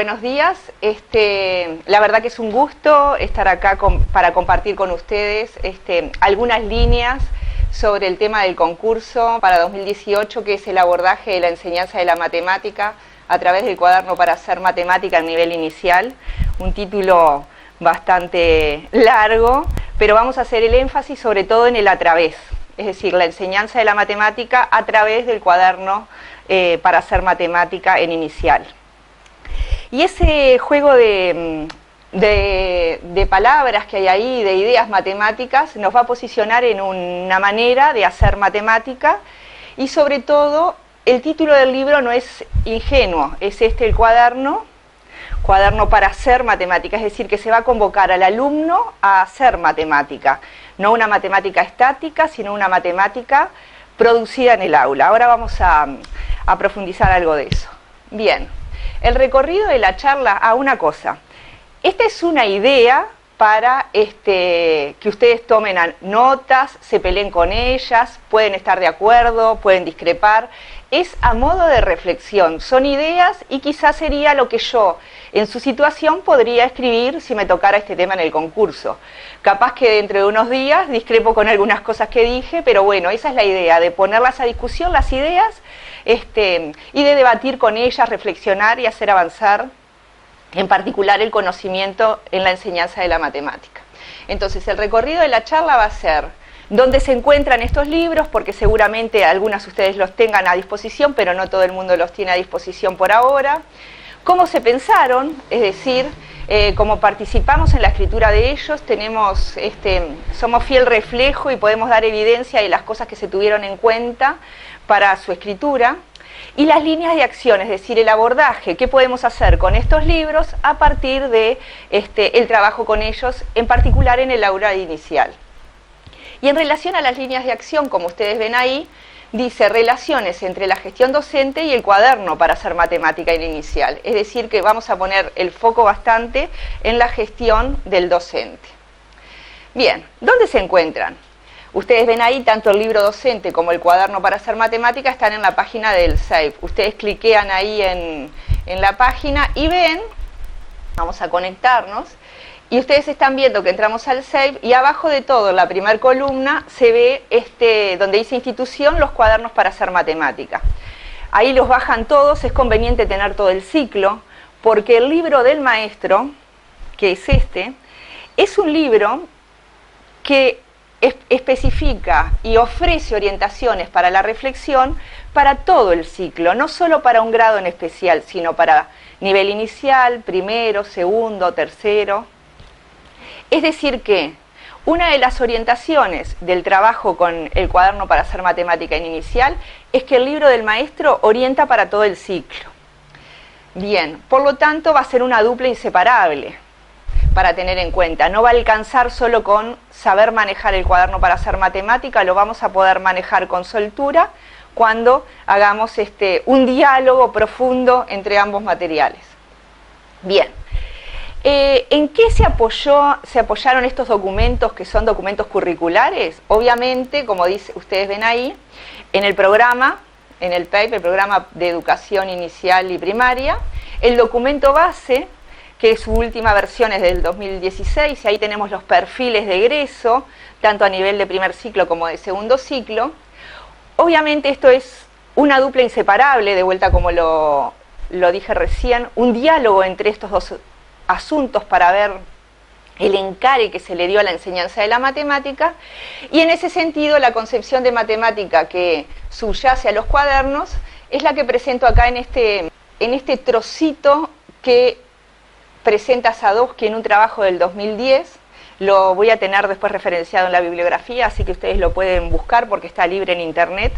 buenos días. La verdad que es un gusto estar acá para compartir con ustedes algunas líneas sobre el tema del concurso para 2018, que es el abordaje de la enseñanza de la matemática a través del cuaderno para hacer matemática a nivel inicial. Un título bastante largo, pero vamos a hacer el énfasis sobre todo en el a través, es decir, la enseñanza de la matemática a través del cuaderno para hacer matemática en inicial. Y ese juego de palabras que hay ahí, de ideas matemáticas, nos va a posicionar en una manera de hacer matemática, y sobre todo el título del libro no es ingenuo, es el cuaderno para hacer matemática, es decir, que se va a convocar al alumno a hacer matemática, no una matemática estática, sino una matemática producida en el aula. Ahora vamos a profundizar algo de eso. Bien. El recorrido de la charla, una cosa, esta es una idea para que ustedes tomen notas, se peleen con ellas, pueden estar de acuerdo, pueden discrepar, es a modo de reflexión, son ideas y quizás sería lo que yo en su situación podría escribir si me tocara este tema en el concurso. Capaz que dentro de unos días discrepo con algunas cosas que dije, pero bueno, esa es la idea, de ponerlas a discusión, las ideas, y de debatir con ellas, reflexionar y hacer avanzar, en particular, el conocimiento en la enseñanza de la matemática. Entonces, el recorrido de la charla va a ser dónde se encuentran estos libros, porque seguramente algunas de ustedes los tengan a disposición, pero no todo el mundo los tiene a disposición por ahora. Cómo se pensaron, es decir, cómo participamos en la escritura de ellos, somos fiel reflejo y podemos dar evidencia de las cosas que se tuvieron en cuenta para su escritura, y las líneas de acción, es decir, el abordaje, qué podemos hacer con estos libros a partir de el trabajo con ellos, en particular en el aula inicial. Y en relación a las líneas de acción, como ustedes ven ahí, dice relaciones entre la gestión docente y el cuaderno para hacer matemática en inicial, es decir, que vamos a poner el foco bastante en la gestión del docente. Bien, ¿dónde se encuentran? Ustedes ven ahí tanto el libro docente como el cuaderno para hacer matemática están en la página del SAFE. Ustedes cliquean ahí en la página y ven, vamos a conectarnos, y ustedes están viendo que entramos al SAFE y abajo de todo, en la primera columna, se ve donde dice institución, los cuadernos para hacer matemática. Ahí los bajan todos, es conveniente tener todo el ciclo, porque el libro del maestro, que es un libro que especifica y ofrece orientaciones para la reflexión para todo el ciclo, no solo para un grado en especial, sino para nivel inicial, primero, segundo, tercero. Es decir que una de las orientaciones del trabajo con el cuaderno para hacer matemática en inicial es que el libro del maestro orienta para todo el ciclo. Bien, por lo tanto va a ser una dupla inseparable para tener en cuenta. No va a alcanzar solo con saber manejar el cuaderno para hacer matemática, lo vamos a poder manejar con soltura cuando hagamos un diálogo profundo entre ambos materiales. Bien, ¿en qué se apoyaron estos documentos que son documentos curriculares? Obviamente, como ustedes ven ahí, en el programa, en el PEP, el programa de educación inicial y primaria, el documento base, que su última versión es del 2016, y ahí tenemos los perfiles de egreso, tanto a nivel de primer ciclo como de segundo ciclo. Obviamente esto es una dupla inseparable, de vuelta como lo dije recién, un diálogo entre estos dos asuntos para ver el encare que se le dio a la enseñanza de la matemática, y en ese sentido la concepción de matemática que subyace a los cuadernos es la que presento acá en este trocito que presenta Sadowski en un trabajo del 2010, lo voy a tener después referenciado en la bibliografía, así que ustedes lo pueden buscar porque está libre en internet.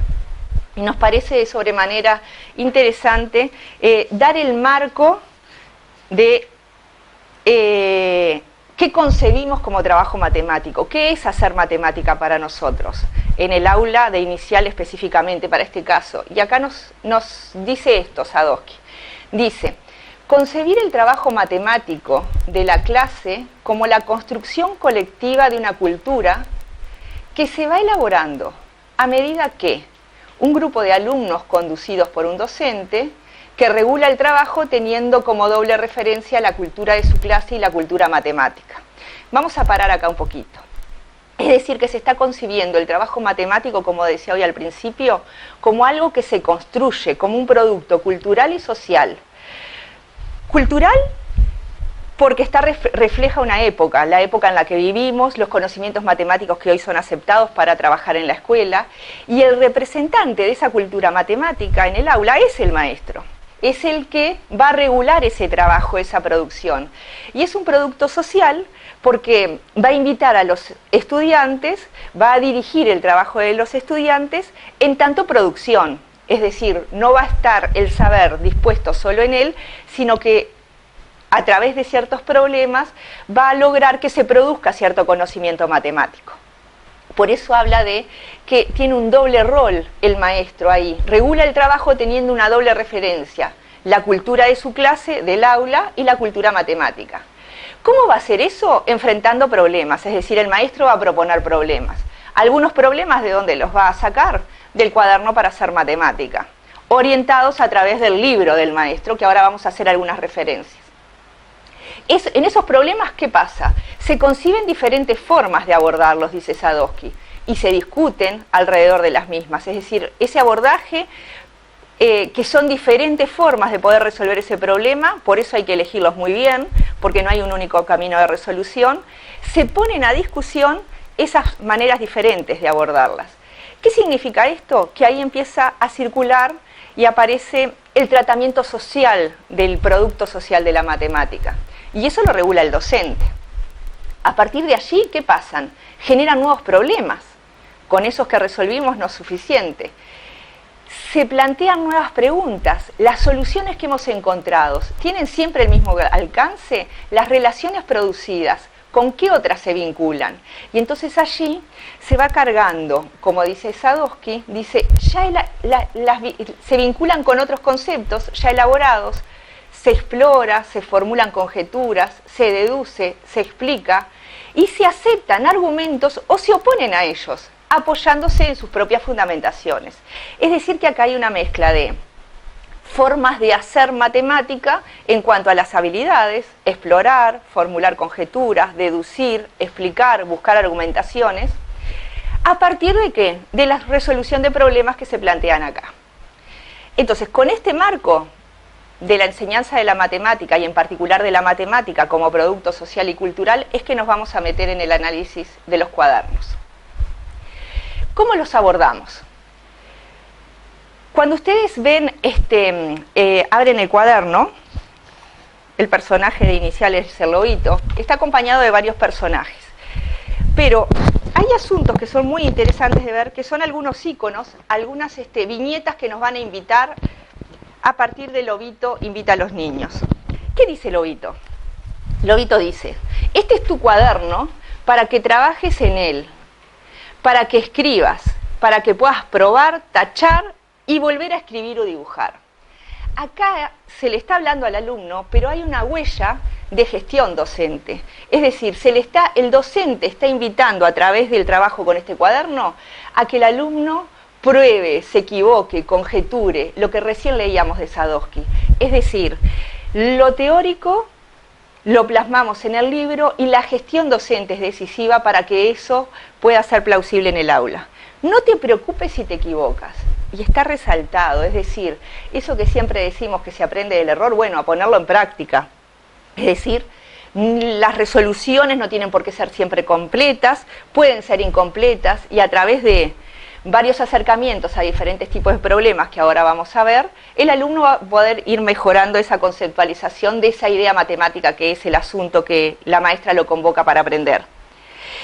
Y nos parece de sobremanera interesante dar el marco de qué concebimos como trabajo matemático, qué es hacer matemática para nosotros, en el aula de inicial específicamente para este caso. Y acá nos dice esto Sadowski, dice: concebir el trabajo matemático de la clase como la construcción colectiva de una cultura que se va elaborando a medida que un grupo de alumnos conducidos por un docente que regula el trabajo teniendo como doble referencia la cultura de su clase y la cultura matemática. Vamos a parar acá un poquito. Es decir, que se está concibiendo el trabajo matemático, como decía hoy al principio, como algo que se construye, como un producto cultural y social. Cultural porque refleja una época, la época en la que vivimos, los conocimientos matemáticos que hoy son aceptados para trabajar en la escuela, y el representante de esa cultura matemática en el aula es el maestro. Es el que va a regular ese trabajo, esa producción. Y es un producto social porque va a invitar a los estudiantes, va a dirigir el trabajo de los estudiantes en tanto producción. Es decir, no va a estar el saber dispuesto solo en él, sino que a través de ciertos problemas va a lograr que se produzca cierto conocimiento matemático. Por eso habla de que tiene un doble rol el maestro ahí. Regula el trabajo teniendo una doble referencia, la cultura de su clase, del aula, y la cultura matemática. ¿Cómo va a hacer eso? Enfrentando problemas, es decir, el maestro va a proponer problemas. Algunos problemas, ¿de dónde los va a sacar? Del cuaderno para hacer matemática, orientados a través del libro del maestro, que ahora vamos a hacer algunas referencias. En esos problemas, ¿qué pasa? Se conciben diferentes formas de abordarlos, dice Sadowski, y se discuten alrededor de las mismas. Es decir, ese abordaje, que son diferentes formas de poder resolver ese problema, por eso hay que elegirlos muy bien, porque no hay un único camino de resolución, se ponen a discusión esas maneras diferentes de abordarlas. ¿Qué significa esto? Que ahí empieza a circular y aparece el tratamiento social del producto social de la matemática. Y eso lo regula el docente. A partir de allí, ¿qué pasan? Generan nuevos problemas. Con esos que resolvimos no es suficiente. Se plantean nuevas preguntas. Las soluciones que hemos encontrado, ¿tienen siempre el mismo alcance? Las relaciones producidas, ¿con qué otras se vinculan? Y entonces allí se va cargando, como dice Sadowski, dice, se vinculan con otros conceptos ya elaborados, se explora, se formulan conjeturas, se deduce, se explica y se aceptan argumentos o se oponen a ellos, apoyándose en sus propias fundamentaciones. Es decir, que acá hay una mezcla de formas de hacer matemática en cuanto a las habilidades, explorar, formular conjeturas, deducir, explicar, buscar argumentaciones, ¿a partir de qué? De la resolución de problemas que se plantean acá. Entonces, con este marco de la enseñanza de la matemática y en particular de la matemática como producto social y cultural es que nos vamos a meter en el análisis de los cuadernos. ¿Cómo los abordamos? Cuando ustedes ven, abren el cuaderno, el personaje de inicial es el lobito, está acompañado de varios personajes. Pero hay asuntos que son muy interesantes de ver, que son algunos íconos, algunas viñetas que nos van a invitar a partir de Lobito invita a los niños. ¿Qué dice Lobito? Lobito dice, este es tu cuaderno para que trabajes en él, para que escribas, para que puedas probar, tachar y volver a escribir o dibujar. Acá se le está hablando al alumno, pero hay una huella de gestión docente. Es decir, el docente está invitando a través del trabajo con este cuaderno a que el alumno pruebe, se equivoque, conjeture, lo que recién leíamos de Sadowski. Es decir, lo teórico lo plasmamos en el libro y la gestión docente es decisiva para que eso pueda ser plausible en el aula. No te preocupes si te equivocas, y está resaltado, es decir, eso que siempre decimos que se aprende del error, bueno, a ponerlo en práctica. Es decir, las resoluciones no tienen por qué ser siempre completas, pueden ser incompletas, y a través de varios acercamientos a diferentes tipos de problemas que ahora vamos a ver, el alumno va a poder ir mejorando esa conceptualización de esa idea matemática que es el asunto que la maestra lo convoca para aprender.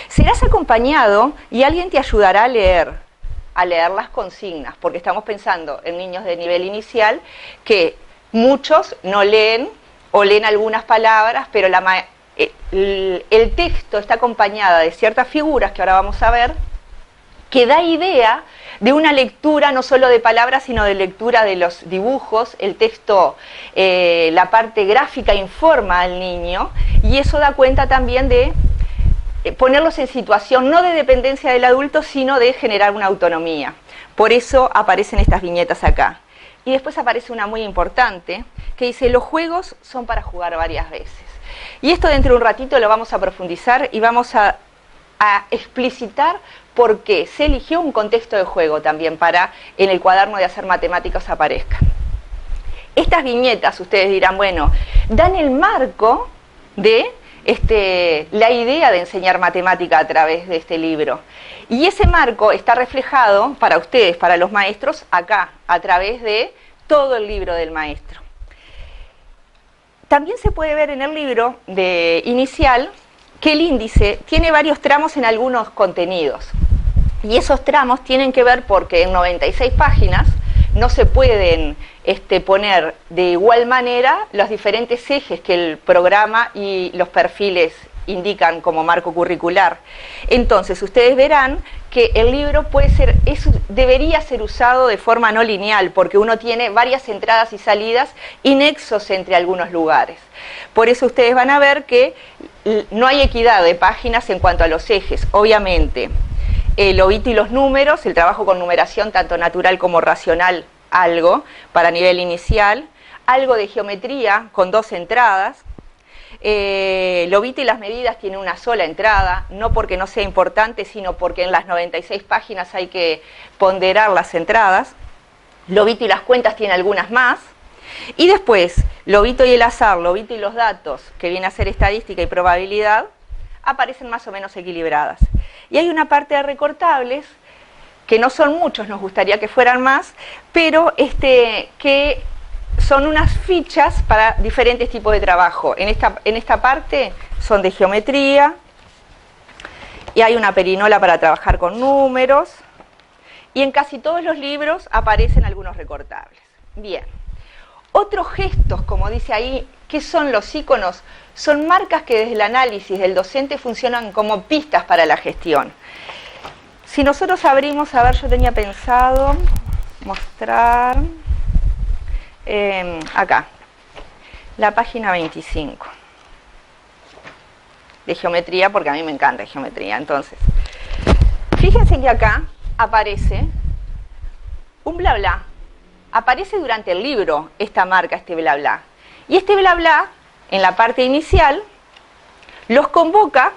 Serás acompañado y alguien te ayudará a leer las consignas, porque estamos pensando en niños de nivel inicial que muchos no leen o leen algunas palabras, pero el texto está acompañado de ciertas figuras que ahora vamos a ver, que da idea de una lectura no solo de palabras, sino de lectura de los dibujos. El texto, la parte gráfica informa al niño, y eso da cuenta también de ponerlos en situación no de dependencia del adulto, sino de generar una autonomía. Por eso aparecen estas viñetas acá. y después aparece una muy importante que dice: los juegos son para jugar varias veces. Y esto dentro de un ratito lo vamos a profundizar y vamos a explicitar por qué se eligió un contexto de juego también para en el cuaderno de hacer matemáticas aparezca. Estas viñetas, ustedes dirán, bueno, dan el marco de la idea de enseñar matemática a través de este libro. Y ese marco está reflejado para ustedes, para los maestros, acá, a través de todo el libro del maestro. También se puede ver en el libro de inicial que el índice tiene varios tramos en algunos contenidos. Y esos tramos tienen que ver porque en 96 páginas no se pueden poner de igual manera los diferentes ejes que el programa y los perfiles indican como marco curricular. Entonces, ustedes verán que el libro debería ser usado de forma no lineal, porque uno tiene varias entradas y salidas y nexos entre algunos lugares. Por eso ustedes van a ver que no hay equidad de páginas en cuanto a los ejes. Obviamente, el lobito y los números, el trabajo con numeración tanto natural como racional, algo para nivel inicial, algo de geometría con 2 entradas. Lobito y las medidas tienen una sola entrada, no porque no sea importante, sino porque en las 96 páginas hay que ponderar las entradas. Lobito y las cuentas tienen algunas más. Y después, lobito y el azar, lobito y los datos, que viene a ser estadística y probabilidad, aparecen más o menos equilibradas. Y hay una parte de recortables, que no son muchos, nos gustaría que fueran más, pero que son unas fichas para diferentes tipos de trabajo. En esta parte son de geometría, y hay una perinola para trabajar con números, y en casi todos los libros aparecen algunos recortables. Bien. Otros gestos, como dice ahí, ¿qué son los iconos? Son marcas que desde el análisis del docente funcionan como pistas para la gestión. Si nosotros abrimos, a ver, yo tenía pensado mostrar acá, la página 25 de geometría, porque a mí me encanta geometría. Entonces, fíjense que acá aparece un bla bla. Aparece durante el libro esta marca, este bla bla. Y este bla bla, en la parte inicial, los convoca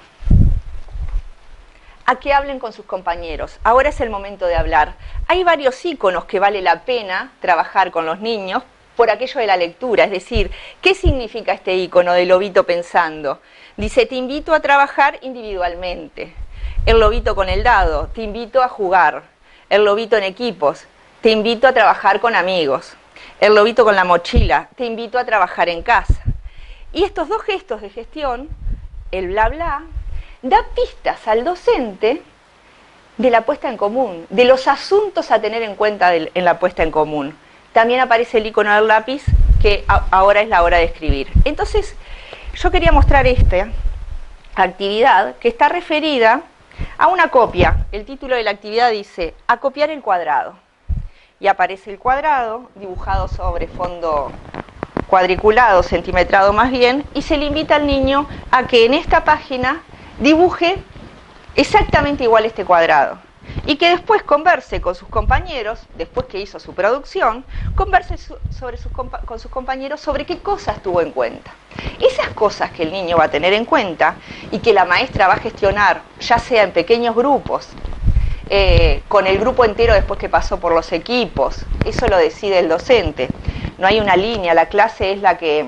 a que hablen con sus compañeros. Ahora es el momento de hablar. Hay varios iconos que vale la pena trabajar con los niños por aquello de la lectura. Es decir, ¿qué significa este icono de lobito pensando? Dice: te invito a trabajar individualmente. El lobito con el dado, te invito a jugar. El lobito en equipos, te invito a trabajar con amigos. El lobito con la mochila, te invito a trabajar en casa. Y estos dos gestos de gestión, el bla bla, da pistas al docente de la puesta en común, de los asuntos a tener en cuenta en la puesta en común. También aparece el icono del lápiz, que ahora es la hora de escribir. Entonces, yo quería mostrar esta actividad que está referida a una copia. El título de la actividad dice: acopiar el cuadrado. Y aparece el cuadrado dibujado sobre fondo cuadriculado, centimetrado más bien, y se le invita al niño a que en esta página dibuje exactamente igual este cuadrado. Y que después converse con sus compañeros, después que hizo su producción, converse con sus compañeros sobre qué cosas tuvo en cuenta. Esas cosas que el niño va a tener en cuenta y que la maestra va a gestionar, ya sea en pequeños grupos, con el grupo entero después que pasó por los equipos, eso lo decide el docente. No hay una línea, la clase es la que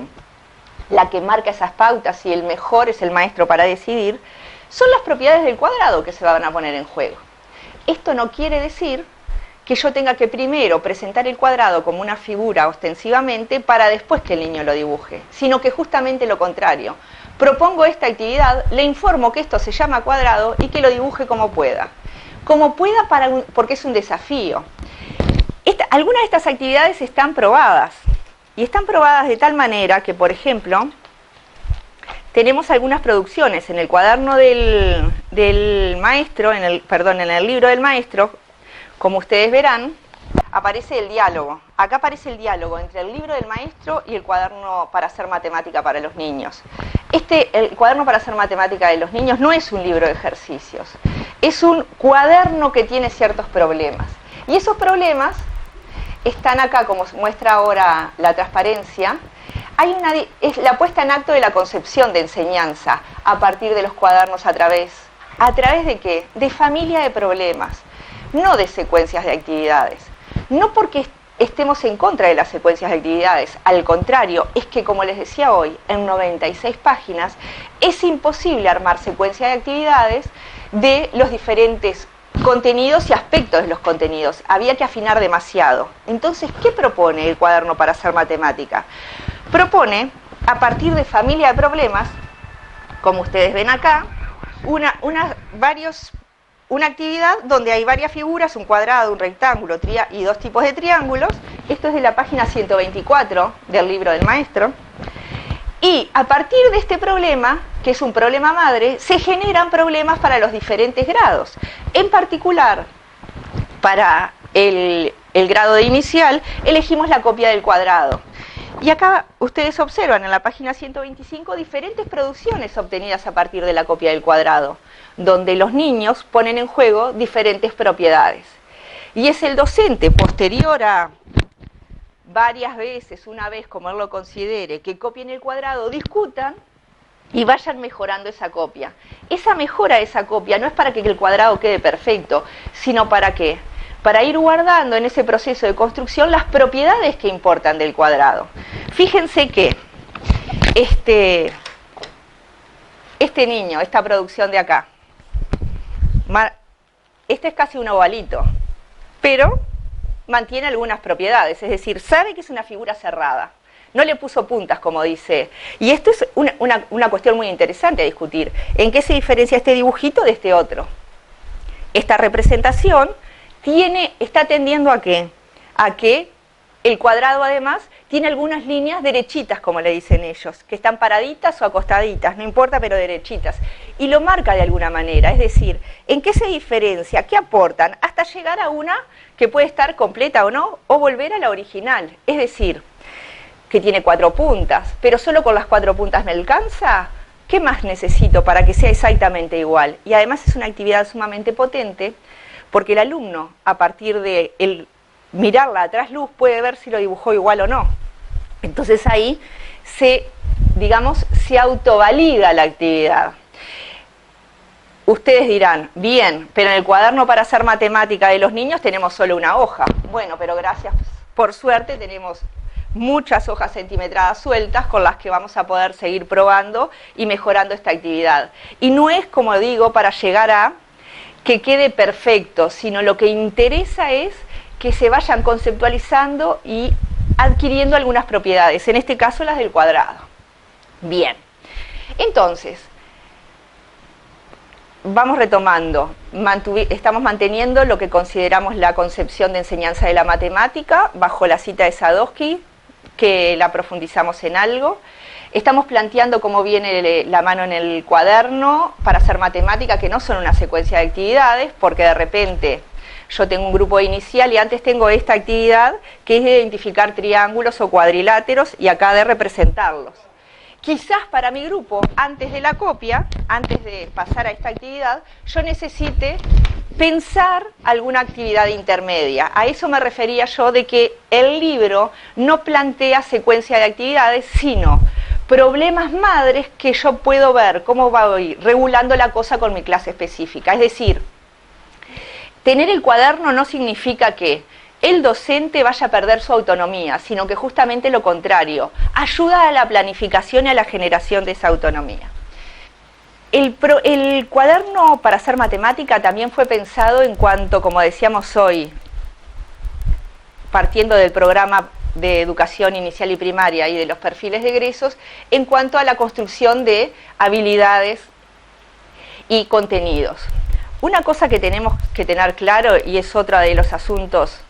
marca esas pautas y el mejor es el maestro para decidir. Son las propiedades del cuadrado que se van a poner en juego. Esto no quiere decir que yo tenga que primero presentar el cuadrado como una figura ostensivamente para después que el niño lo dibuje, sino que justamente lo contrario. Propongo esta actividad, le informo que esto se llama cuadrado y que lo dibuje como pueda. Como pueda porque es un desafío. Algunas de estas actividades están probadas, y están probadas de tal manera que, por ejemplo, tenemos algunas producciones en el cuaderno del maestro, en el libro del maestro. Como ustedes verán, aparece el diálogo. Acá aparece el diálogo entre el libro del maestro y el cuaderno para hacer matemática para los niños. El cuaderno para hacer matemática de los niños no es un libro de ejercicios, es un cuaderno que tiene ciertos problemas. Y esos problemas están acá, como muestra ahora la transparencia. Es la puesta en acto de la concepción de enseñanza a partir de los cuadernos ¿a través de qué? De familia de problemas, no de secuencias de actividades. No porque estemos en contra de las secuencias de actividades, al contrario, es que como les decía hoy, en 96 páginas es imposible armar secuencias de actividades de los diferentes contenidos y aspectos de los contenidos. Había que afinar demasiado. Entonces, ¿qué propone el cuaderno para hacer matemática? Propone, a partir de familia de problemas, como ustedes ven acá, una actividad donde hay varias figuras, un cuadrado, un rectángulo y dos tipos de triángulos. Esto es de la página 124 del libro del maestro. Y a partir de este problema, que es un problema madre, se generan problemas para los diferentes grados. En particular, para el grado de inicial, elegimos la copia del cuadrado. Y acá ustedes observan en la página 125 diferentes producciones obtenidas a partir de la copia del cuadrado, donde los niños ponen en juego diferentes propiedades. Y es el docente, posterior a varias veces, una vez como él lo considere, que copien el cuadrado, discutan y vayan mejorando esa copia. Esa mejora de esa copia no es para que el cuadrado quede perfecto, sino ¿para qué? Para ir guardando en ese proceso de construcción las propiedades que importan del cuadrado. Fíjense que este niño, esta producción de acá, este es casi un ovalito, pero mantiene algunas propiedades, es decir, sabe que es una figura cerrada, no le puso puntas, como dice. Y esto es una cuestión muy interesante a discutir. ¿En qué se diferencia este dibujito de este otro? Esta representación está tendiendo ¿a qué? A que el cuadrado, además, tiene algunas líneas derechitas, como le dicen ellos, que están paraditas o acostaditas, no importa, pero derechitas. Y lo marca de alguna manera, es decir, ¿en qué se diferencia? ¿Qué aportan? Hasta llegar a una que puede estar completa o no, o volver a la original. Es decir, que tiene 4 puntas, pero solo con las 4 puntas me alcanza. ¿Qué más necesito para que sea exactamente igual? Y además es una actividad sumamente potente, porque el alumno, a partir de mirarla a trasluz, puede ver si lo dibujó igual o no. Entonces ahí se autovalida la actividad. Ustedes dirán, bien, pero en el cuaderno para hacer matemática de los niños tenemos solo una hoja. Bueno, pero gracias, por suerte tenemos muchas hojas centimetradas sueltas con las que vamos a poder seguir probando y mejorando esta actividad. Y no es, como digo, para llegar a que quede perfecto, sino lo que interesa es que se vayan conceptualizando y adquiriendo algunas propiedades, en este caso las del cuadrado. Bien, entonces, vamos retomando, estamos manteniendo lo que consideramos la concepción de enseñanza de la matemática bajo la cita de Sadowski, que la profundizamos en algo. Estamos planteando cómo viene la mano en el cuaderno para hacer matemática, que no son una secuencia de actividades, porque de repente yo tengo un grupo inicial y antes tengo esta actividad que es de identificar triángulos o cuadriláteros y acá de representarlos. Quizás para mi grupo, antes de la copia, antes de pasar a esta actividad, yo necesite pensar alguna actividad intermedia. A eso me refería yo de que el libro no plantea secuencia de actividades, sino problemas madres que yo puedo ver cómo voy regulando la cosa con mi clase específica. Es decir, tener el cuaderno no significa que el docente vaya a perder su autonomía, sino que justamente lo contrario, ayuda a la planificación y a la generación de esa autonomía. El cuaderno para hacer matemática también fue pensado en cuanto, como decíamos hoy, partiendo del programa de educación inicial y primaria y de los perfiles de egresos, en cuanto a la construcción de habilidades y contenidos. Una cosa que tenemos que tener claro, y es otro de los asuntos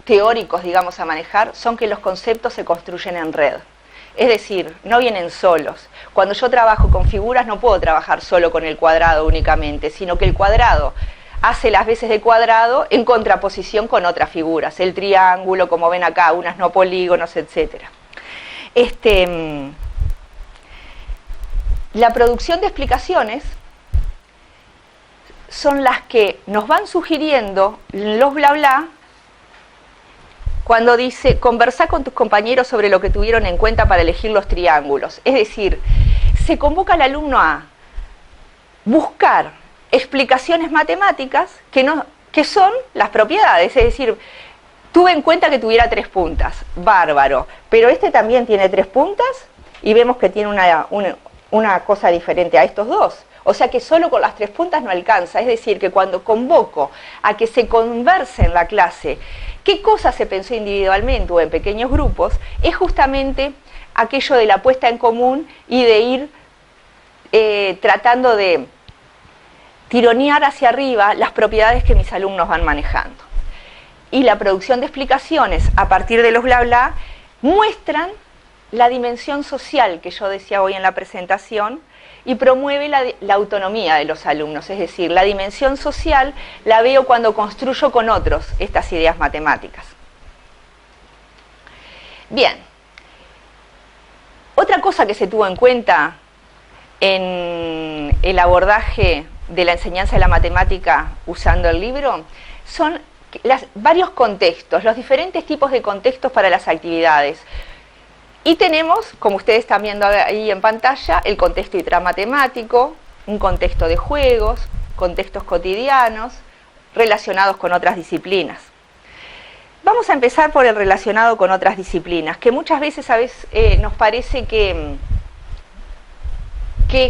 teóricos, digamos, a manejar, son que los conceptos se construyen en red. Es decir, no vienen solos. Cuando yo trabajo con figuras no puedo trabajar solo con el cuadrado únicamente, sino que el cuadrado hace las veces de cuadrado en contraposición con otras figuras. El triángulo, como ven acá, unas no polígonos, etc. La producción de explicaciones son las que nos van sugiriendo los bla bla cuando dice, conversá con tus compañeros sobre lo que tuvieron en cuenta para elegir los triángulos. Es decir, se convoca al alumno a buscar explicaciones matemáticas que son las propiedades, es decir, tuve en cuenta que tuviera 3 puntas, bárbaro, pero este también tiene 3 puntas y vemos que tiene una cosa diferente a estos dos. O sea que solo con las 3 puntas no alcanza, es decir, que cuando convoco a que se converse en la clase qué cosa se pensó individualmente o en pequeños grupos, es justamente aquello de la puesta en común y de ir tratando de tironear hacia arriba las propiedades que mis alumnos van manejando. Y la producción de explicaciones a partir de los bla bla muestran la dimensión social que yo decía hoy en la presentación y promueve la autonomía de los alumnos, es decir, la dimensión social la veo cuando construyo con otros estas ideas matemáticas. Bien, otra cosa que se tuvo en cuenta en el abordaje de la enseñanza de la matemática usando el libro son varios contextos, los diferentes tipos de contextos para las actividades. Y tenemos, como ustedes están viendo ahí en pantalla, el contexto intramatemático, un contexto de juegos, contextos cotidianos, relacionados con otras disciplinas. Vamos a empezar por el relacionado con otras disciplinas, que muchas veces nos parece que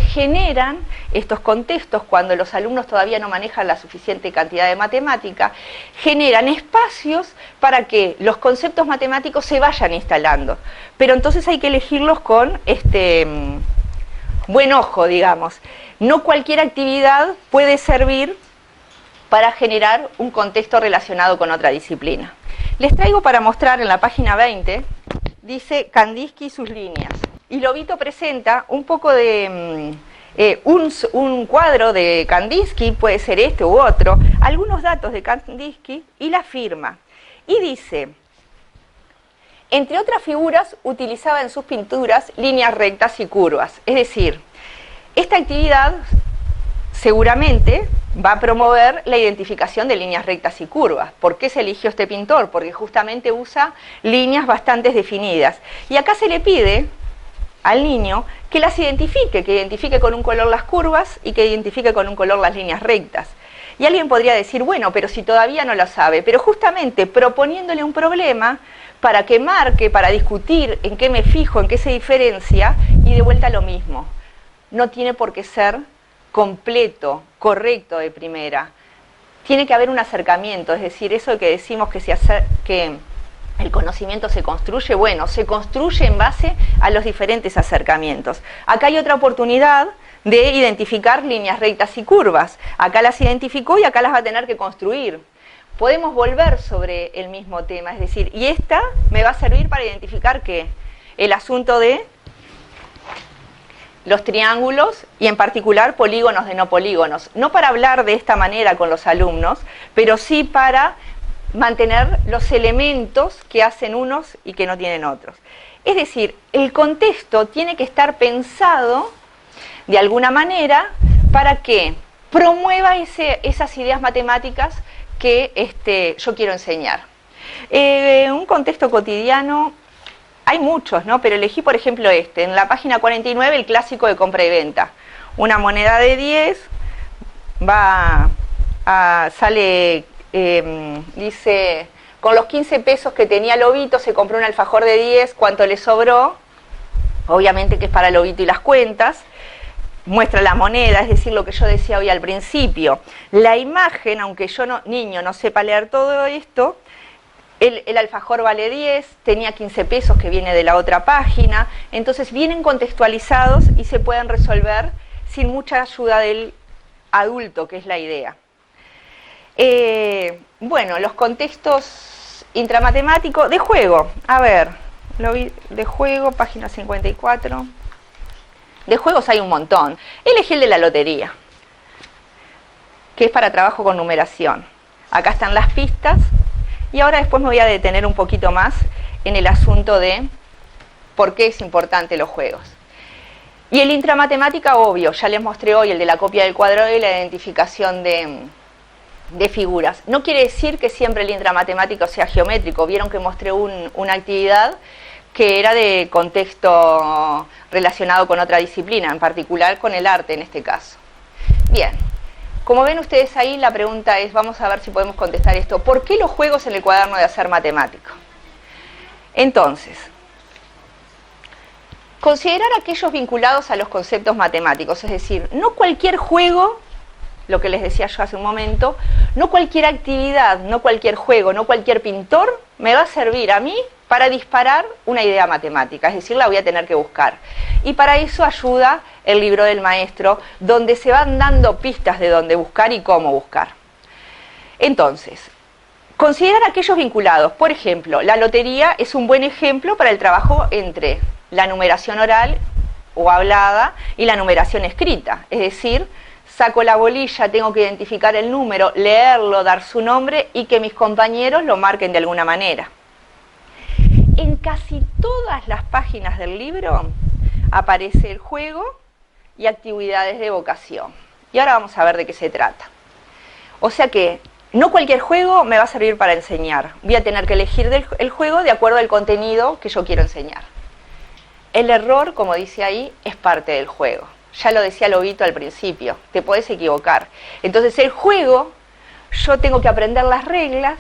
generan estos contextos cuando los alumnos todavía no manejan la suficiente cantidad de matemática, generan espacios para que los conceptos matemáticos se vayan instalando. Pero entonces hay que elegirlos con buen ojo, digamos. No cualquier actividad puede servir para generar un contexto relacionado con otra disciplina. Les traigo para mostrar en la página 20, dice Kandinsky y sus líneas. Y Lobito presenta un poco de un cuadro de Kandinsky, puede ser este u otro, algunos datos de Kandinsky y la firma. Y dice, entre otras figuras utilizaba en sus pinturas líneas rectas y curvas. Es decir, esta actividad seguramente va a promover la identificación de líneas rectas y curvas. ¿Por qué se eligió este pintor? Porque justamente usa líneas bastante definidas. Y acá se le pide al niño que las identifique, que identifique con un color las curvas y que identifique con un color las líneas rectas. Y alguien podría decir, bueno, pero si todavía no lo sabe, pero justamente proponiéndole un problema para que marque, para discutir en qué me fijo, en qué se diferencia, y de vuelta lo mismo. No tiene por qué ser completo, correcto de primera. Tiene que haber un acercamiento, es decir, eso que decimos que el conocimiento se construye, bueno, se construye en base a los diferentes acercamientos. Acá hay otra oportunidad de identificar líneas rectas y curvas. Acá las identificó y acá las va a tener que construir. Podemos volver sobre el mismo tema, es decir, y esta me va a servir para identificar ¿qué? El asunto de los triángulos y en particular polígonos de no polígonos. No para hablar de esta manera con los alumnos, pero sí para mantener los elementos que hacen unos y que no tienen otros. Es decir, el contexto tiene que estar pensado de alguna manera para que promueva esas ideas matemáticas que yo quiero enseñar. Un contexto cotidiano, hay muchos, ¿no? Pero elegí, por ejemplo, en la página 49, el clásico de compra y venta. Una moneda de 10 sale... dice, con los 15 pesos que tenía Lobito se compró un alfajor de 10, ¿cuánto le sobró? Obviamente que es para Lobito y las cuentas. Muestra la moneda, es decir, lo que yo decía hoy al principio. La imagen, aunque yo niño no sepa leer todo esto, el alfajor vale 10, tenía 15 pesos que viene de la otra página, entonces vienen contextualizados y se pueden resolver sin mucha ayuda del adulto, que es la idea. Bueno, los contextos intramatemáticos de juego. A ver, de juego, página 54. De juegos hay un montón. Elegí el de la lotería, que es para trabajo con numeración. Acá están las pistas y ahora después me voy a detener un poquito más en el asunto de por qué es importante los juegos. Y el intramatemática, obvio, ya les mostré hoy el de la copia del cuadro y la identificación de de figuras. No quiere decir que siempre el intramatemático sea geométrico. Vieron que mostré una actividad que era de contexto relacionado con otra disciplina, en particular con el arte en este caso. Bien, como ven ustedes ahí, la pregunta es, vamos a ver si podemos contestar esto. ¿Por qué los juegos en el cuaderno de hacer matemático? Entonces, considerar aquellos vinculados a los conceptos matemáticos, es decir, no cualquier juego, lo que les decía yo hace un momento, no cualquier actividad, no cualquier juego, no cualquier pintor me va a servir a mí para disparar una idea matemática, es decir, la voy a tener que buscar. Y para eso ayuda el libro del maestro, donde se van dando pistas de dónde buscar y cómo buscar. Entonces, considerar aquellos vinculados, por ejemplo, la lotería es un buen ejemplo para el trabajo entre la numeración oral o hablada y la numeración escrita, es decir, saco la bolilla, tengo que identificar el número, leerlo, dar su nombre y que mis compañeros lo marquen de alguna manera. En casi todas las páginas del libro aparece el juego y actividades de evocación. Y ahora vamos a ver de qué se trata. O sea que no cualquier juego me va a servir para enseñar. Voy a tener que elegir el juego de acuerdo al contenido que yo quiero enseñar. El error, como dice ahí, es parte del juego. Ya lo decía Lobito al principio, te podés equivocar. Entonces el juego, yo tengo que aprender las reglas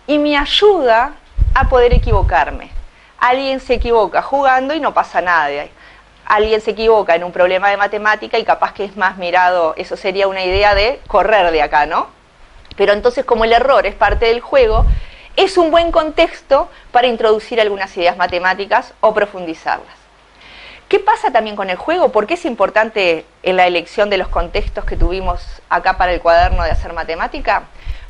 y me ayuda a poder equivocarme. Alguien se equivoca jugando y no pasa nada. Alguien se equivoca en un problema de matemática y capaz que es más mirado, eso sería una idea de correr de acá, ¿no? Pero entonces, como el error es parte del juego, es un buen contexto para introducir algunas ideas matemáticas o profundizarlas. ¿Qué pasa también con el juego? ¿Por qué es importante en la elección de los contextos que tuvimos acá para el cuaderno de hacer matemática?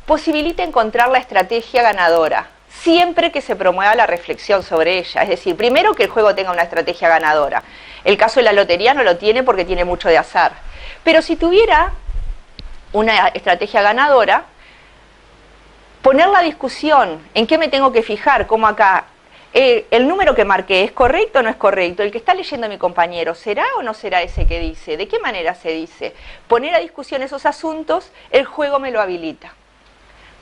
Posibilita encontrar la estrategia ganadora, siempre que se promueva la reflexión sobre ella. Es decir, primero que el juego tenga una estrategia ganadora. El caso de la lotería no lo tiene porque tiene mucho de azar. Pero si tuviera una estrategia ganadora, poner la discusión en qué me tengo que fijar, como acá, el número que marqué, ¿es correcto o no es correcto? El que está leyendo mi compañero, ¿será o no será ese que dice? ¿De qué manera se dice? Poner a discusión esos asuntos, el juego me lo habilita.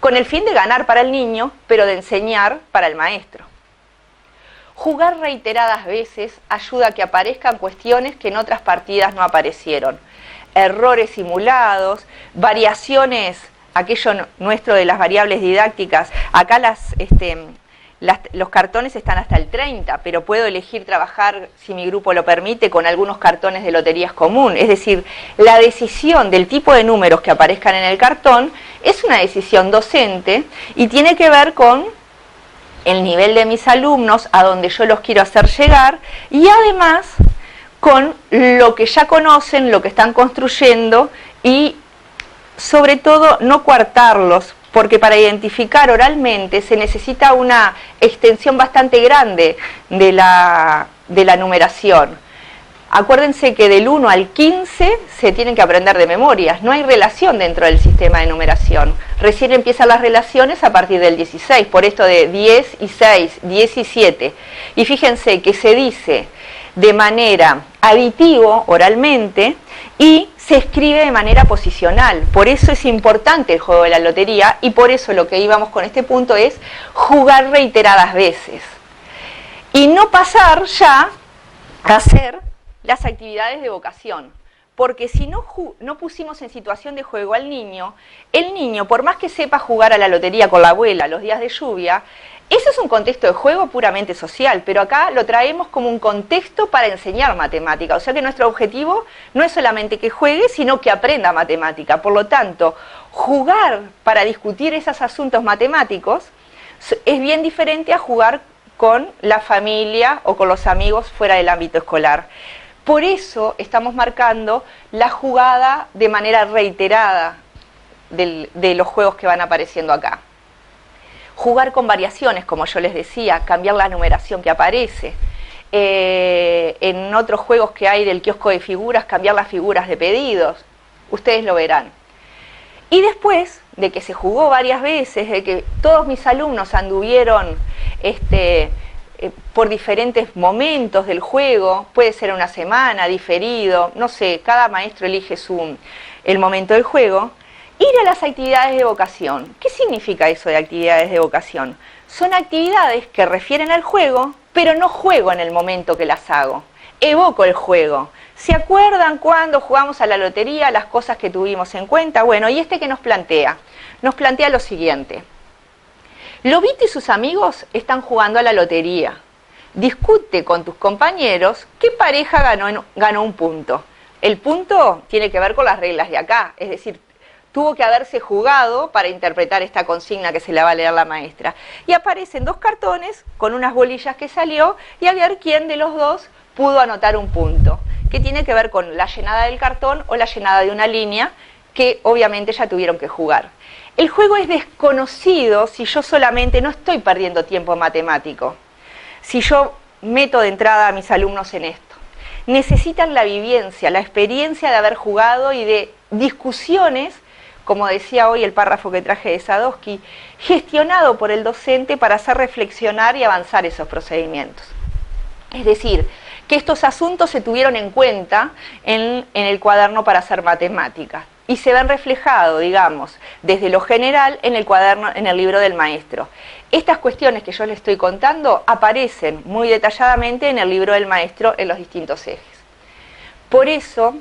Con el fin de ganar para el niño, pero de enseñar para el maestro. Jugar reiteradas veces ayuda a que aparezcan cuestiones que en otras partidas no aparecieron. Errores simulados, variaciones, aquello nuestro de las variables didácticas. Acá los cartones están hasta el 30, pero puedo elegir trabajar, si mi grupo lo permite, con algunos cartones de loterías común. Es decir, la decisión del tipo de números que aparezcan en el cartón es una decisión docente y tiene que ver con el nivel de mis alumnos, a donde yo los quiero hacer llegar, y además con lo que ya conocen, lo que están construyendo, y sobre todo no coartarlos, porque para identificar oralmente se necesita una extensión bastante grande de la numeración. Acuérdense que del 1 al 15 se tienen que aprender de memorias, no hay relación dentro del sistema de numeración. Recién empiezan las relaciones a partir del 16, por esto de 10 y 6, 10 y 7. Y fíjense que se dice de manera aditivo, oralmente, y se escribe de manera posicional. Por eso es importante el juego de la lotería y por eso lo que íbamos con este punto es jugar reiteradas veces. Y no pasar ya a hacer las actividades de evocación. Porque si no pusimos en situación de juego al niño, el niño, por más que sepa jugar a la lotería con la abuela los días de lluvia, eso es un contexto de juego puramente social, pero acá lo traemos como un contexto para enseñar matemática. O sea que nuestro objetivo no es solamente que juegue, sino que aprenda matemática. Por lo tanto, jugar para discutir esos asuntos matemáticos es bien diferente a jugar con la familia o con los amigos fuera del ámbito escolar. Por eso estamos marcando la jugada de manera reiterada de los juegos que van apareciendo acá. Jugar con variaciones, como yo les decía, cambiar la numeración que aparece. En otros juegos que hay del kiosco de figuras, cambiar las figuras de pedidos. Ustedes lo verán. Y después de que se jugó varias veces, de que todos mis alumnos anduvieron por diferentes momentos del juego, puede ser una semana, diferido, no sé, cada maestro elige el momento del juego. Ir a las actividades de evocación. ¿Qué significa eso de actividades de evocación? Son actividades que refieren al juego, pero no juego en el momento que las hago. Evoco el juego. ¿Se acuerdan cuando jugamos a la lotería, las cosas que tuvimos en cuenta? Bueno, ¿y este qué nos plantea? Nos plantea lo siguiente. Lobito y sus amigos están jugando a la lotería. Discute con tus compañeros qué pareja ganó un punto. El punto tiene que ver con las reglas de acá, es decir, tuvo que haberse jugado para interpretar esta consigna que se la va a leer la maestra. Y aparecen dos cartones con unas bolillas que salió y a ver quién de los dos pudo anotar un punto, que tiene que ver con la llenada del cartón o la llenada de una línea, que obviamente ya tuvieron que jugar. El juego es desconocido si yo solamente no estoy perdiendo tiempo matemático, si yo meto de entrada a mis alumnos en esto. Necesitan la vivencia, la experiencia de haber jugado y de discusiones, como decía hoy el párrafo que traje de Sadowski, gestionado por el docente para hacer reflexionar y avanzar esos procedimientos. Es decir, que estos asuntos se tuvieron en cuenta en el cuaderno para hacer matemáticas y se ven reflejados, digamos, desde lo general en el cuaderno, en el libro del maestro. Estas cuestiones que yo les estoy contando aparecen muy detalladamente en el libro del maestro en los distintos ejes. Por eso,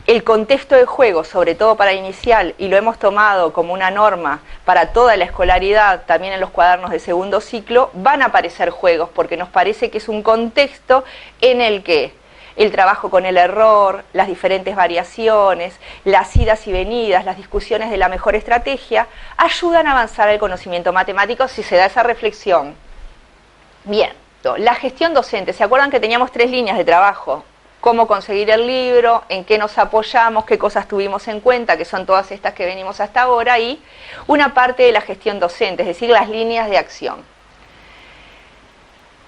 el contexto de juego, sobre todo para inicial, y lo hemos tomado como una norma para toda la escolaridad, también en los cuadernos de segundo ciclo, van a aparecer juegos, porque nos parece que es un contexto en el que el trabajo con el error, las diferentes variaciones, las idas y venidas, las discusiones de la mejor estrategia, ayudan a avanzar el conocimiento matemático si se da esa reflexión. Bien, la gestión docente, ¿se acuerdan que teníamos 3 líneas de trabajo? Cómo conseguir el libro, en qué nos apoyamos, qué cosas tuvimos en cuenta, que son todas estas que venimos hasta ahora, y una parte de la gestión docente, es decir, las líneas de acción.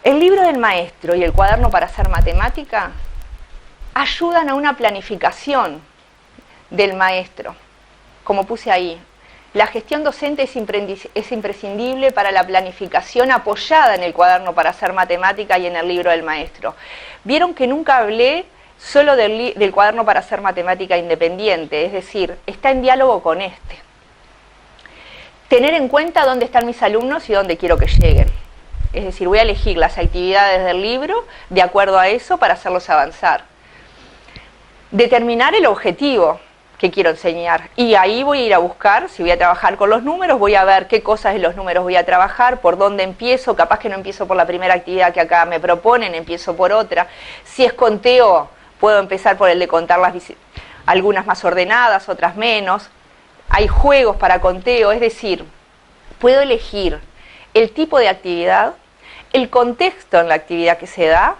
El libro del maestro y el cuaderno para hacer matemática ayudan a una planificación del maestro, como puse ahí. La gestión docente es imprescindible para la planificación apoyada en el cuaderno para hacer matemática y en el libro del maestro. Vieron que nunca hablé solo del cuaderno para hacer matemática independiente, es decir, está en diálogo con este. Tener en cuenta dónde están mis alumnos y dónde quiero que lleguen. Es decir, voy a elegir las actividades del libro de acuerdo a eso para hacerlos avanzar. Determinar el objetivo que quiero enseñar, y ahí voy a ir a buscar, si voy a trabajar con los números, voy a ver qué cosas de los números voy a trabajar, por dónde empiezo, capaz que no empiezo por la primera actividad que acá me proponen, empiezo por otra. Si es conteo, puedo empezar por el de contar algunas más ordenadas, otras menos. Hay juegos para conteo, es decir, puedo elegir el tipo de actividad, el contexto en la actividad que se da,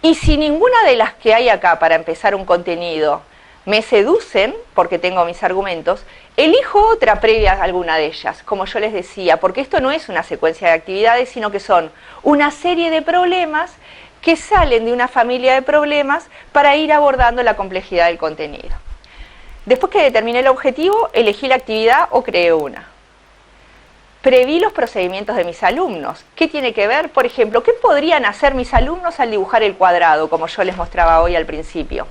y si ninguna de las que hay acá para empezar un contenido me seducen, porque tengo mis argumentos, elijo otra previa a alguna de ellas, como yo les decía, porque esto no es una secuencia de actividades, sino que son una serie de problemas que salen de una familia de problemas para ir abordando la complejidad del contenido. Después que determiné el objetivo, elegí la actividad o creé una. Preví los procedimientos de mis alumnos. ¿Qué tiene que ver? Por ejemplo, ¿qué podrían hacer mis alumnos al dibujar el cuadrado, como yo les mostraba hoy al principio?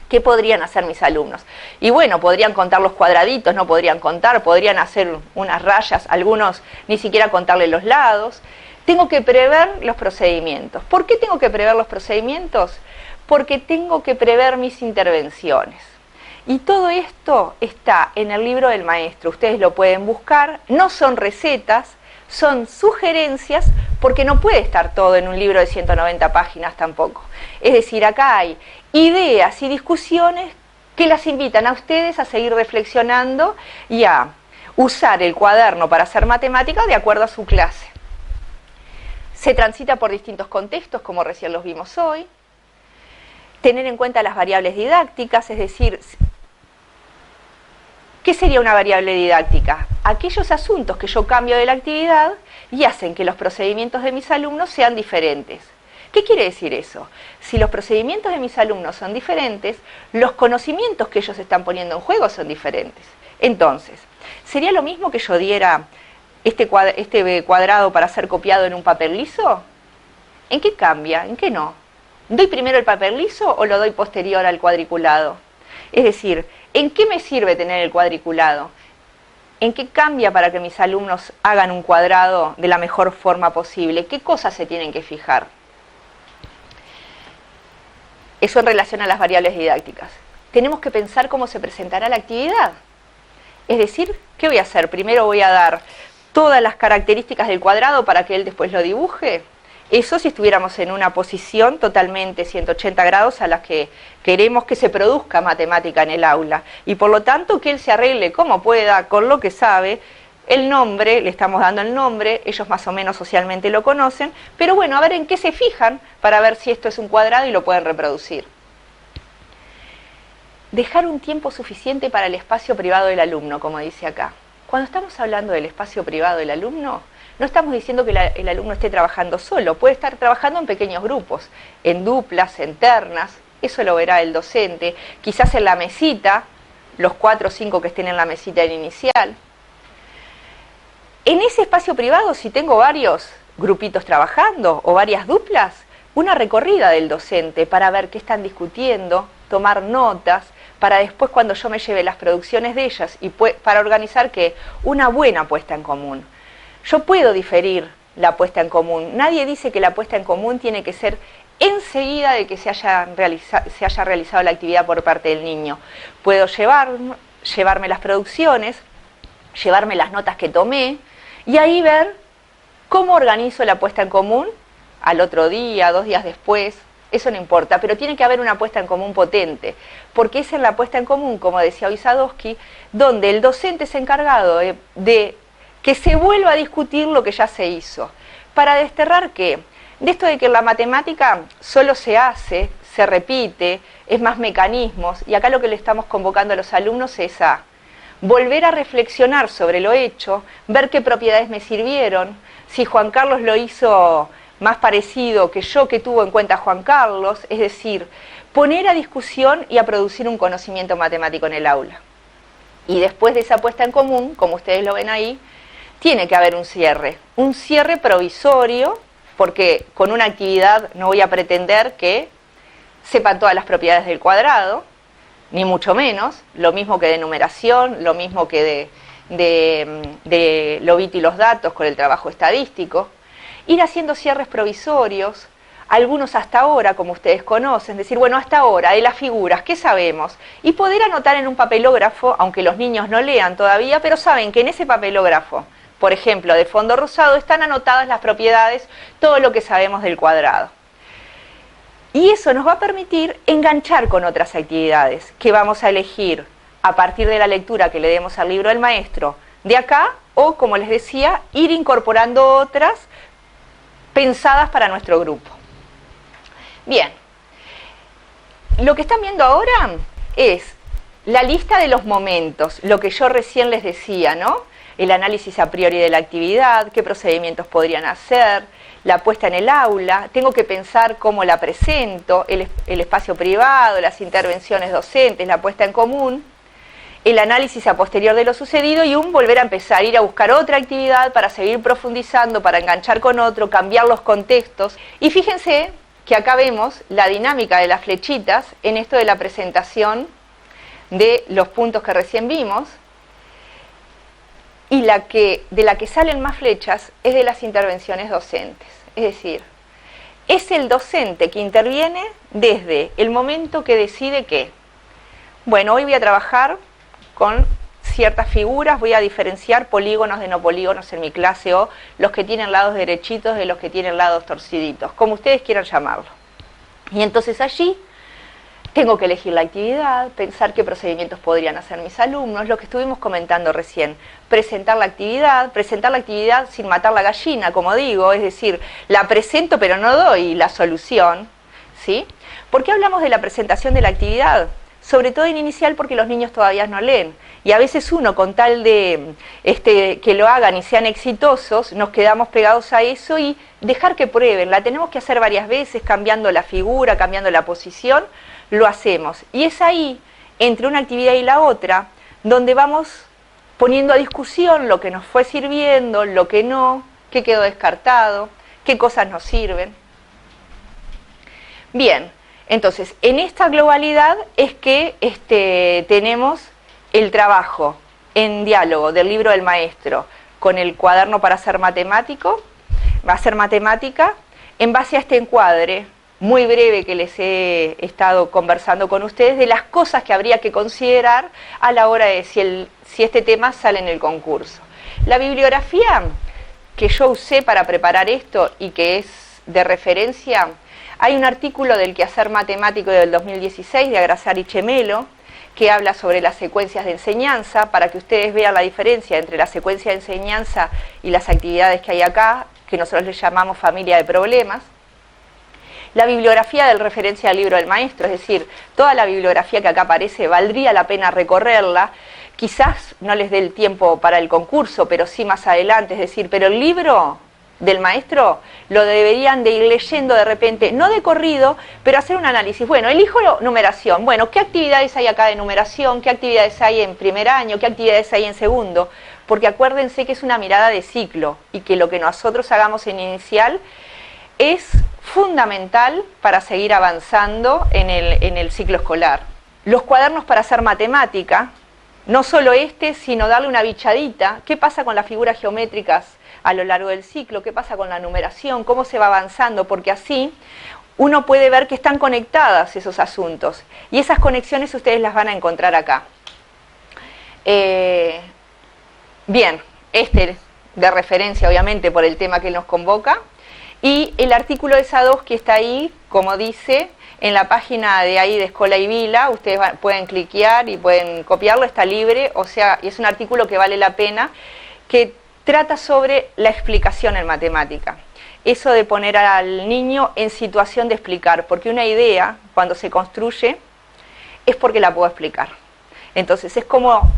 ¿Qué podrían hacer mis alumnos? Y bueno, podrían contar los cuadraditos, no podrían contar, podrían hacer unas rayas, algunos ni siquiera contarle los lados. Tengo que prever los procedimientos. ¿Por qué tengo que prever los procedimientos? Porque tengo que prever mis intervenciones. Y todo esto está en el libro del maestro, ustedes lo pueden buscar, no son recetas, son sugerencias, porque no puede estar todo en un libro de 190 páginas tampoco. Es decir, acá hay ideas y discusiones que las invitan a ustedes a seguir reflexionando y a usar el cuaderno para hacer matemática de acuerdo a su clase. Se transita por distintos contextos, como recién los vimos hoy. Tener en cuenta las variables didácticas, es decir, ¿qué sería una variable didáctica? Aquellos asuntos que yo cambio de la actividad y hacen que los procedimientos de mis alumnos sean diferentes. ¿Qué quiere decir eso? Si los procedimientos de mis alumnos son diferentes, los conocimientos que ellos están poniendo en juego son diferentes. Entonces, ¿sería lo mismo que yo diera este cuadrado para ser copiado en un papel liso? ¿En qué cambia? ¿En qué no? ¿Doy primero el papel liso o lo doy posterior al cuadriculado? Es decir, ¿en qué me sirve tener el cuadriculado? ¿En qué cambia para que mis alumnos hagan un cuadrado de la mejor forma posible? ¿Qué cosas se tienen que fijar? Eso en relación a las variables didácticas. Tenemos que pensar cómo se presentará la actividad. Es decir, ¿qué voy a hacer? Primero voy a dar todas las características del cuadrado para que él después lo dibuje. Eso si estuviéramos en una posición totalmente 180 grados a la que queremos que se produzca matemática en el aula. Y por lo tanto que él se arregle como pueda, con lo que sabe. El nombre, le estamos dando el nombre, ellos más o menos socialmente lo conocen, pero bueno, a ver en qué se fijan para ver si esto es un cuadrado y lo pueden reproducir. Dejar un tiempo suficiente para el espacio privado del alumno, como dice acá. Cuando estamos hablando del espacio privado del alumno, no estamos diciendo que el alumno esté trabajando solo, puede estar trabajando en pequeños grupos, en duplas, en ternas, eso lo verá el docente, quizás en la mesita, los 4 o 5 que estén en la mesita inicial. En ese espacio privado, si tengo varios grupitos trabajando o varias duplas, una recorrida del docente para ver qué están discutiendo, tomar notas, para después cuando yo me lleve las producciones de ellas y para organizar ¿qué? Una buena puesta en común. Yo puedo diferir la puesta en común. Nadie dice que la puesta en común tiene que ser enseguida de que se haya realizado la actividad por parte del niño. Puedo llevarme las producciones, llevarme las notas que tomé, y ahí ver cómo organizo la puesta en común al otro día, 2 días después, eso no importa, pero tiene que haber una puesta en común potente, porque es en la puesta en común, como decía hoy Sadowski, donde el docente es encargado de que se vuelva a discutir lo que ya se hizo, para desterrar ¿qué? De esto de que la matemática solo se hace, se repite, es más mecanismos, y acá lo que le estamos convocando a los alumnos es a volver a reflexionar sobre lo hecho, ver qué propiedades me sirvieron, si Juan Carlos lo hizo más parecido que yo que tuvo en cuenta Juan Carlos, es decir, poner a discusión y a producir un conocimiento matemático en el aula. Y después de esa puesta en común, como ustedes lo ven ahí, tiene que haber un cierre provisorio, porque con una actividad no voy a pretender que sepan todas las propiedades del cuadrado, ni mucho menos, lo mismo que de numeración, lo mismo que de Lobit y los datos con el trabajo estadístico, ir haciendo cierres provisorios, algunos hasta ahora, como ustedes conocen, decir, bueno, hasta ahora, de las figuras, ¿qué sabemos? Y poder anotar en un papelógrafo, aunque los niños no lean todavía, pero saben que en ese papelógrafo, por ejemplo, de fondo rosado, están anotadas las propiedades, todo lo que sabemos del cuadrado. Y eso nos va a permitir enganchar con otras actividades que vamos a elegir a partir de la lectura que le demos al libro del maestro de acá, o, como les decía, ir incorporando otras pensadas para nuestro grupo. Bien, lo que están viendo ahora es la lista de los momentos, lo que yo recién les decía, ¿no? El análisis a priori de la actividad, qué procedimientos podrían hacer, la puesta en el aula, tengo que pensar cómo la presento, el espacio privado, las intervenciones docentes, la puesta en común, el análisis a posterior de lo sucedido y volver a empezar, ir a buscar otra actividad para seguir profundizando, para enganchar con otro, cambiar los contextos. Y fíjense que acá vemos la dinámica de las flechitas en esto de la presentación de los puntos que recién vimos, y de la que salen más flechas es de las intervenciones docentes. Es decir, es el docente que interviene desde el momento que decide que, bueno, hoy voy a trabajar con ciertas figuras, voy a diferenciar polígonos de no polígonos en mi clase, o los que tienen lados derechitos de los que tienen lados torciditos, como ustedes quieran llamarlo. Y entonces allí tengo que elegir la actividad, pensar qué procedimientos podrían hacer mis alumnos, lo que estuvimos comentando recién, presentar la actividad sin matar la gallina, como digo, es decir, la presento pero no doy la solución, ¿sí? ¿Por qué hablamos de la presentación de la actividad? Sobre todo en inicial porque los niños todavía no leen, y a veces uno con tal de que lo hagan y sean exitosos, nos quedamos pegados a eso y dejar que prueben, la tenemos que hacer varias veces, cambiando la figura, cambiando la posición, lo hacemos. Y es ahí, entre una actividad y la otra, donde vamos poniendo a discusión lo que nos fue sirviendo, lo que no, qué quedó descartado, qué cosas nos sirven. Bien, entonces, en esta globalidad es que tenemos el trabajo en diálogo del libro del maestro con el cuaderno para hacer matemático, va a ser matemática, en base a este encuadre muy breve que les he estado conversando con ustedes, de las cosas que habría que considerar a la hora de si este tema sale en el concurso. La bibliografía que yo usé para preparar esto y que es de referencia, hay un artículo del Quehacer Matemático del 2016 de Agrasari Chemelo, que habla sobre las secuencias de enseñanza, para que ustedes vean la diferencia entre la secuencia de enseñanza y las actividades que hay acá, que nosotros les llamamos familia de problemas. La bibliografía del referencia al libro del maestro, es decir, toda la bibliografía que acá aparece, valdría la pena recorrerla, quizás no les dé el tiempo para el concurso, pero sí más adelante, es decir, pero el libro del maestro lo deberían de ir leyendo de repente, no de corrido, pero hacer un análisis. Bueno, elijo numeración, bueno, ¿qué actividades hay acá de numeración? ¿Qué actividades hay en primer año? ¿Qué actividades hay en segundo? Porque acuérdense que es una mirada de ciclo y que lo que nosotros hagamos en inicial es fundamental para seguir avanzando en el ciclo escolar. Los cuadernos para hacer matemática, no solo sino darle una bichadita, ¿qué pasa con las figuras geométricas a lo largo del ciclo? ¿Qué pasa con la numeración? ¿Cómo se va avanzando? Porque así uno puede ver que están conectadas esos asuntos, y esas conexiones ustedes las van a encontrar acá. Bien, de referencia obviamente por el tema que nos convoca, y el artículo de SADOS que está ahí, como dice, en la página de ahí de Escola y Vila, ustedes pueden cliquear y pueden copiarlo, está libre, o sea, y es un artículo que vale la pena, que trata sobre la explicación en matemática. Eso de poner al niño en situación de explicar, porque una idea, cuando se construye, es porque la puedo explicar. Entonces es como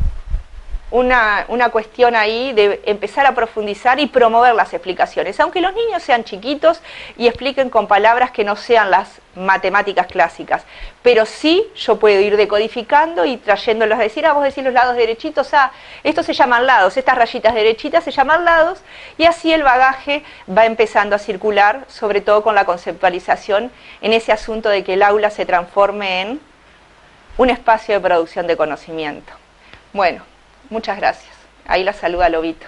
una cuestión ahí de empezar a profundizar y promover las explicaciones, aunque los niños sean chiquitos y expliquen con palabras que no sean las matemáticas clásicas, pero sí yo puedo ir decodificando y trayéndolos a decir, vos decís los lados derechitos, estos se llaman lados, estas rayitas derechitas se llaman lados, y así el bagaje va empezando a circular, sobre todo con la conceptualización en ese asunto de que el aula se transforme en un espacio de producción de conocimiento. Bueno, muchas gracias. Ahí la saluda Lobito.